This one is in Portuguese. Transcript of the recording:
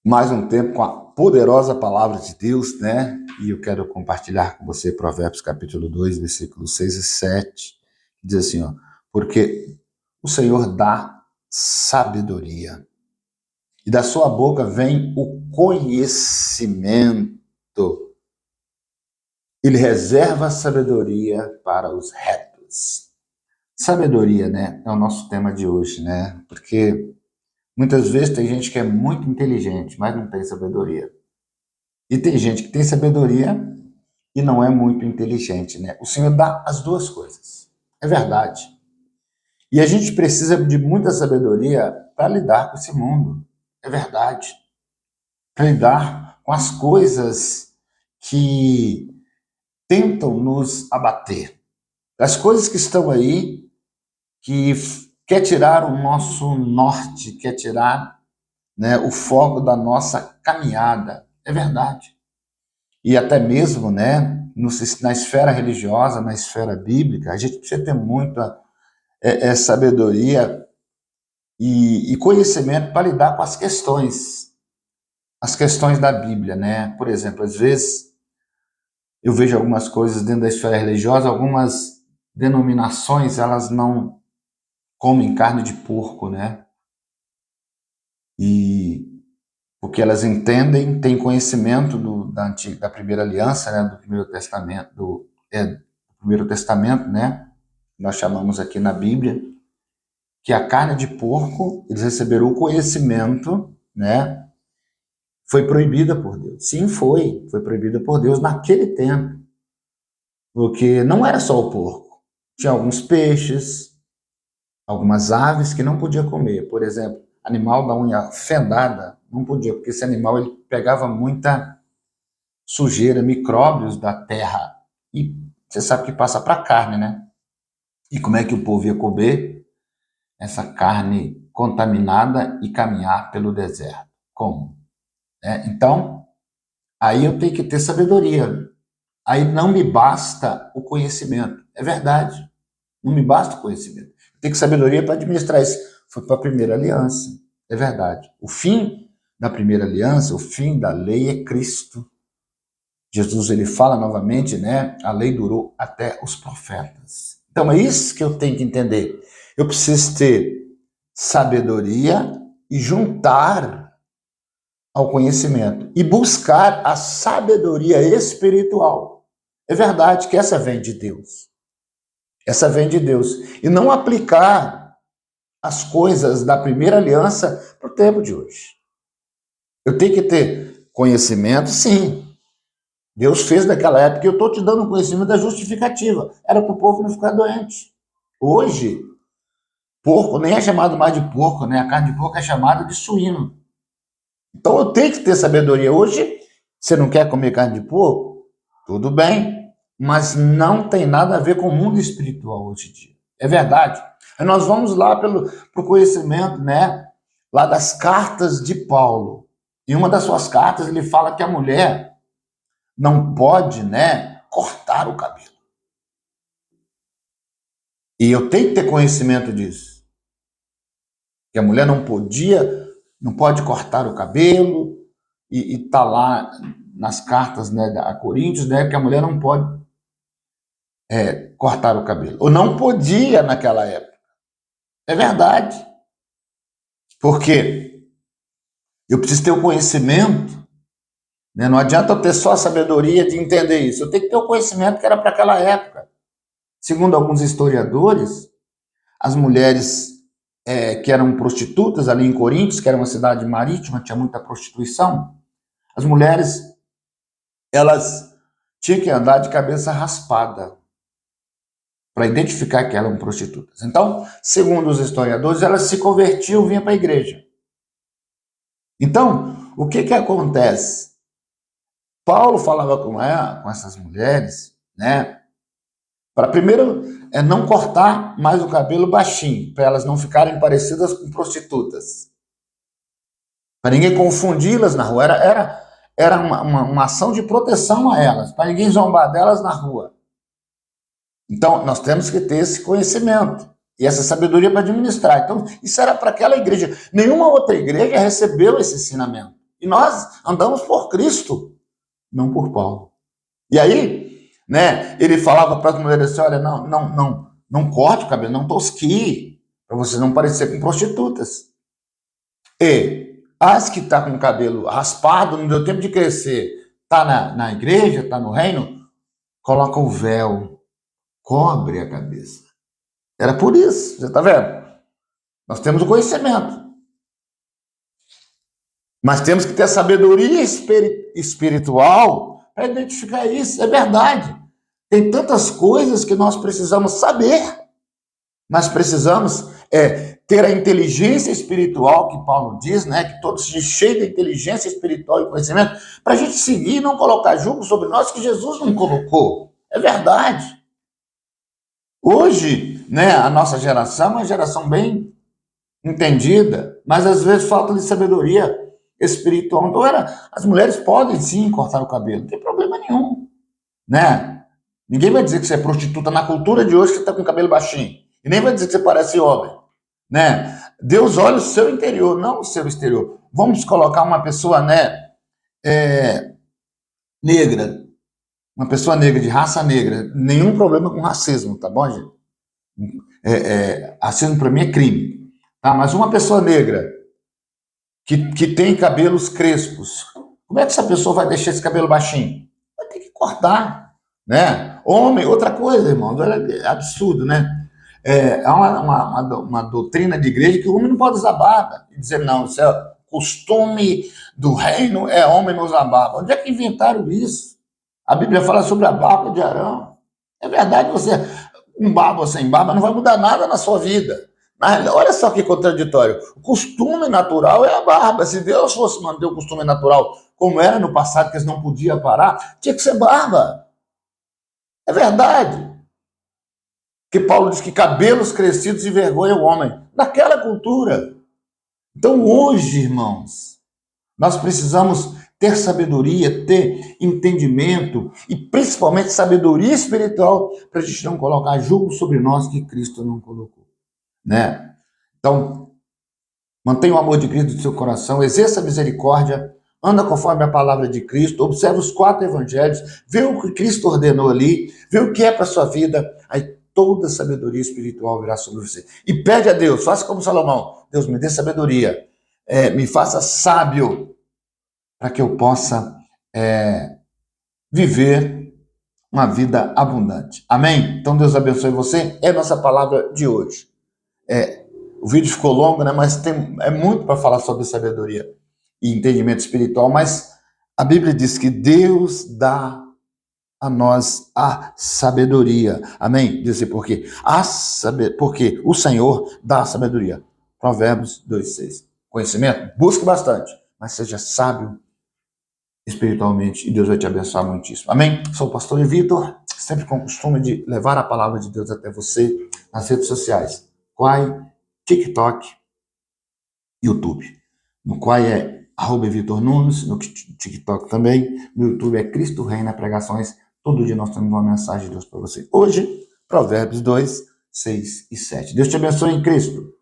Mais um tempo com a poderosa palavra de Deus, né? E eu quero compartilhar com você Provérbios capítulo 2, versículos 6 e 7, que diz assim, ó, porque o Senhor dá sabedoria, e da sua boca vem o conhecimento. Ele reserva sabedoria para os retos. Sabedoria, né? É o nosso tema de hoje, né? Porque muitas vezes tem gente que é muito inteligente, mas não tem sabedoria. E tem gente que tem sabedoria e não é muito inteligente, né? O Senhor dá as duas coisas. É verdade. E a gente precisa de muita sabedoria para lidar com esse mundo. É verdade. Para lidar com as coisas que tentam nos abater. As coisas que estão aí, que quer tirar o nosso norte, quer tirar, né, o foco da nossa caminhada. É verdade. E até mesmo, né, na esfera religiosa, na esfera bíblica, a gente precisa ter muita sabedoria e conhecimento para lidar com as questões da Bíblia, né? Por exemplo, às vezes eu vejo algumas coisas dentro da esfera religiosa, algumas denominações, elas não comem carne de porco, né? E porque elas entendem, têm conhecimento da primeira aliança, né, do primeiro testamento, do primeiro testamento, né? Nós chamamos aqui na Bíblia, que a carne de porco, eles receberam o conhecimento, né? Foi proibida por Deus. Sim, foi proibida por Deus naquele tempo, porque não era só o porco. Tinha alguns peixes, algumas aves que não podia comer. Por exemplo, animal da unha fendada, não podia, porque esse animal ele pegava muita sujeira, micróbios da terra. E você sabe que passa para a carne, né? E como é que o povo ia comer essa carne contaminada e caminhar pelo deserto? Como? Então, aí eu tenho que ter sabedoria. Aí não me basta o conhecimento. É verdade. Não me basta o conhecimento. Eu tenho que sabedoria para administrar isso. Foi para a primeira aliança. É verdade. O fim da primeira aliança, o fim da lei é Cristo. Jesus ele fala novamente, né? A lei durou até os profetas. Então é isso que eu tenho que entender. Eu preciso ter sabedoria e juntar ao conhecimento e buscar a sabedoria espiritual. É verdade que essa vem de Deus. Essa vem de Deus. E não aplicar as coisas da primeira aliança para o tempo de hoje. Eu tenho que ter conhecimento, sim. Deus fez naquela época e eu estou te dando um conhecimento da justificativa. Era para o povo não ficar doente. Hoje, porco nem é chamado mais de porco, né? A carne de porco é chamada de suíno. Então eu tenho que ter sabedoria. Hoje, você não quer comer carne de porco? Tudo bem, mas não tem nada a ver com o mundo espiritual hoje em dia. É verdade. Aí nós vamos lá pro conhecimento, né? Lá das cartas de Paulo. Em uma das suas cartas, ele fala que a mulher não pode, né, cortar o cabelo. E eu tenho que ter conhecimento disso. Que a mulher não pode cortar o cabelo, e tá lá nas cartas, né, a Coríntios, né, que a mulher não pode cortar o cabelo. Ou não podia naquela época. É verdade. Porque eu preciso ter o conhecimento, né? Não adianta eu ter só a sabedoria de entender isso. Eu tenho que ter o conhecimento que era para aquela época. Segundo alguns historiadores, as mulheres que eram prostitutas ali em Coríntios, que era uma cidade marítima, tinha muita prostituição, as mulheres, elas tinham que andar de cabeça raspada para identificar que eram prostitutas. Então, segundo os historiadores, elas se convertiam e vinham para a igreja. Então, o que acontece? Paulo falava com essas mulheres, né, para primeiro não cortar mais o cabelo baixinho, para elas não ficarem parecidas com prostitutas, para ninguém confundi-las na rua. Era uma ação de proteção a elas, para ninguém zombar delas na rua. Então, nós temos que ter esse conhecimento e essa sabedoria para administrar. Então, isso era para aquela igreja. Nenhuma outra igreja recebeu esse ensinamento. E nós andamos por Cristo, não por Paulo. E aí, né, ele falava para as mulheres assim, olha, não corte o cabelo, não tosquie, para você não parecer com prostitutas. E as que estão com o cabelo raspado, não deu tempo de crescer, está na igreja, está no reino, coloca o véu, cobre a cabeça. Era por isso, você está vendo? Nós temos o conhecimento. Mas temos que ter a sabedoria espiritual para identificar isso. É verdade. Tem tantas coisas que nós precisamos saber, mas precisamos ter a inteligência espiritual que Paulo diz, né? Que todos se cheios de inteligência espiritual e conhecimento, para a gente seguir e não colocar julgo sobre nós que Jesus não colocou. É verdade. Hoje, né, a nossa geração é uma geração bem entendida, mas às vezes falta de sabedoria espiritual. Então, as mulheres podem sim cortar o cabelo, não tem problema nenhum, né? Ninguém vai dizer que você é prostituta na cultura de hoje, que você está com o cabelo baixinho. E nem vai dizer que você parece homem, né? Deus olha o seu interior, não o seu exterior. Vamos colocar uma pessoa, né, negra, uma pessoa negra, de raça negra, nenhum problema com racismo, tá bom, gente? Racismo para mim é crime. Tá? Mas uma pessoa negra que tem cabelos crespos, como é que essa pessoa vai deixar esse cabelo baixinho? Vai ter que cortar, né? Homem, outra coisa, irmão, é absurdo, né? É uma doutrina de igreja que o homem não pode usar barba. E dizer, não, isso é costume do reino, é homem não usar barba. Onde é que inventaram isso? A Bíblia fala sobre a barba de Arão. É verdade, você, com barba ou sem barba, não vai mudar nada na sua vida. Mas olha só que contraditório. O costume natural é a barba. Se Deus fosse manter o costume natural como era no passado, que eles não podiam parar, tinha que ser barba. É verdade. Que Paulo diz que cabelos crescidos envergonham o homem. Naquela cultura. Então hoje, irmãos, nós precisamos ter sabedoria, ter entendimento e principalmente sabedoria espiritual para a gente não colocar julgo sobre nós que Cristo não colocou, né? Então, mantenha o amor de Cristo no seu coração, exerça a misericórdia, anda conforme a palavra de Cristo, observe os 4 evangelhos, vê o que Cristo ordenou ali, vê o que é para a sua vida, aí toda sabedoria espiritual virá sobre você. E pede a Deus, faça como Salomão, Deus me dê sabedoria, me faça sábio, para que eu possa viver uma vida abundante. Amém? Então Deus abençoe você, é a nossa palavra de hoje. O vídeo ficou longo, né? Mas é muito para falar sobre sabedoria e entendimento espiritual, mas a Bíblia diz que Deus dá a nós a sabedoria. Amém? Diz por quê? Porque o Senhor dá a sabedoria. Provérbios 2:6. Conhecimento? Busque bastante, mas seja sábio espiritualmente e Deus vai te abençoar muitíssimo. Amém? Sou o pastor Vitor, sempre com o costume de levar a palavra de Deus até você nas redes sociais. Quai, TikTok, YouTube. No Quai é @Vitor Nunes, no TikTok também, no YouTube é Cristo Reina Pregações. Todo dia nós temos uma mensagem de Deus para você. Hoje, Provérbios 2, 6 e 7. Deus te abençoe em Cristo.